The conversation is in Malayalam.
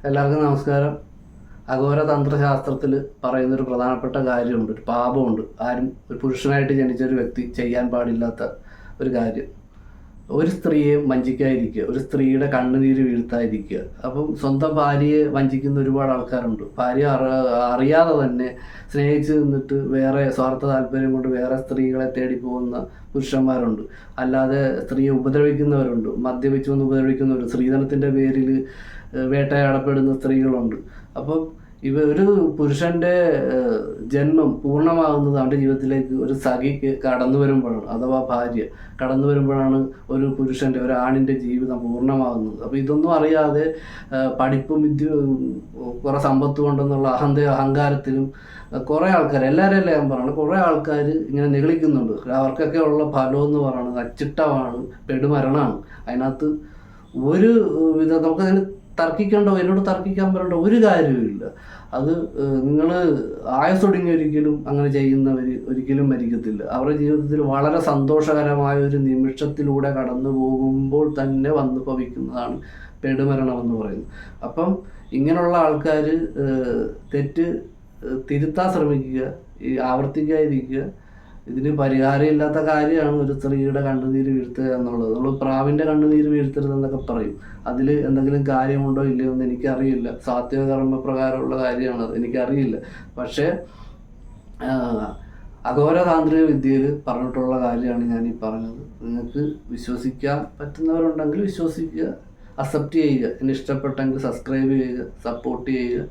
എല്ലാവർക്കും നമസ്കാരം. അഘോര തന്ത്രശാസ്ത്രത്തിൽ പറയുന്നൊരു പ്രധാനപ്പെട്ട കാര്യമുണ്ട്, ഒരു പാപമുണ്ട്. ആരും ഒരു പുരുഷനായിട്ട് ജനിച്ച ഒരു വ്യക്തി ചെയ്യാൻ പാടില്ലാത്ത ഒരു കാര്യം. ഒരു സ്ത്രീയെ വഞ്ചിക്കാതിരിക്കുക, ഒരു സ്ത്രീയുടെ കണ്ണുനീര് വീഴ്ത്താതിരിക്കുക. അപ്പം സ്വന്തം ഭാര്യയെ വഞ്ചിക്കുന്ന ഒരുപാട് ആൾക്കാരുണ്ട്. ഭാര്യ അറിയാതെ തന്നെ സ്നേഹിച്ച് നിന്നിട്ട് വേറെ സ്വാർത്ഥ താല്പര്യം കൊണ്ട് വേറെ സ്ത്രീകളെ തേടി പോകുന്ന പുരുഷന്മാരുണ്ട്. അല്ലാതെ സ്ത്രീയെ ഉപദ്രവിക്കുന്നവരുണ്ട്, മദ്യപിച്ചു വന്ന് ഉപദ്രവിക്കുന്നവരുണ്ട്, സ്ത്രീധനത്തിൻ്റെ പേരിൽ വേട്ടയാടപ്പെടുന്ന സ്ത്രീകളുണ്ട്. അപ്പം ഒരു പുരുഷൻ്റെ ജന്മം പൂർണ്ണമാകുന്നത് അവൻ്റെ ജീവിതത്തിലേക്ക് ഒരു സഖി കടന്നു വരുമ്പോഴാണ്, അഥവാ ഭാര്യ കടന്നു വരുമ്പോഴാണ് ഒരു പുരുഷൻ്റെ, ഒരു ആണിൻ്റെ ജീവിതം പൂർണ്ണമാകുന്നത്. അപ്പോൾ ഇതൊന്നും അറിയാതെ പഠിപ്പും കുറേ സമ്പത്ത് കൊണ്ടെന്നുള്ള അഹങ്കാരത്തിലും കുറേ ആൾക്കാർ, എല്ലാവരും അല്ല ഞാൻ പറയുന്നത്, കുറേ ആൾക്കാർ ഇങ്ങനെ നിഗളിക്കുന്നുണ്ട്. അവർക്കൊക്കെ ഉള്ള ഫലം എന്ന് പറയുന്നത് അച്ചിട്ടമാണ്, പെടുമരണമാണ്. അതിനകത്ത് ഒരു വിധം നമുക്കതിന് എന്നോട് തർക്കിക്കാൻ പറയേണ്ട ഒരു കാര്യവുമില്ല. അത് നിങ്ങൾ ആയുസ്സൊടുങ്ങി ഒരിക്കലും അങ്ങനെ ചെയ്യുന്നവർ ഒരിക്കലും മരിക്കത്തില്ല. അവരുടെ ജീവിതത്തിൽ വളരെ സന്തോഷകരമായ ഒരു നിമിഷത്തിലൂടെ കടന്നു പോകുമ്പോൾ തന്നെ വന്നു ഭവിക്കുന്നതാണ് പെടുമരണം എന്ന് പറയുന്നത്. അപ്പം ഇങ്ങനെയുള്ള ആൾക്കാർ തെറ്റ് തിരുത്താൻ ശ്രമിക്കുക, ആവർത്തിക്കാതിരിക്കുക. ഇതിന് പരിഹാരമില്ലാത്ത കാര്യമാണ് ഒരു സ്ത്രീയുടെ കണ്ണുനീര് വീഴ്ത്തുക എന്നുള്ളത്. നമ്മൾ പ്രാവിൻ്റെ കണ്ണുനീര് വീഴ്ത്തരുതെന്നൊക്കെ പറയും. അതിൽ എന്തെങ്കിലും കാര്യമുണ്ടോ ഇല്ലയോ എന്ന് എനിക്കറിയില്ല. സാത്വിക കർമ്മപ്രകാരമുള്ള കാര്യമാണത്, എനിക്കറിയില്ല. പക്ഷേ അഘോര താന്ത്രിക വിദ്യയിൽ പറഞ്ഞിട്ടുള്ള കാര്യമാണ് ഞാൻ ഈ പറഞ്ഞത്. നിങ്ങൾക്ക് വിശ്വസിക്കാൻ പറ്റുന്നവരുണ്ടെങ്കിൽ വിശ്വസിക്കുക, അക്സെപ്റ്റ് ചെയ്യുക. എന്നെ ഇഷ്ടപ്പെട്ടെങ്കിൽ സബ്സ്ക്രൈബ് ചെയ്യുക, സപ്പോർട്ട് ചെയ്യുക.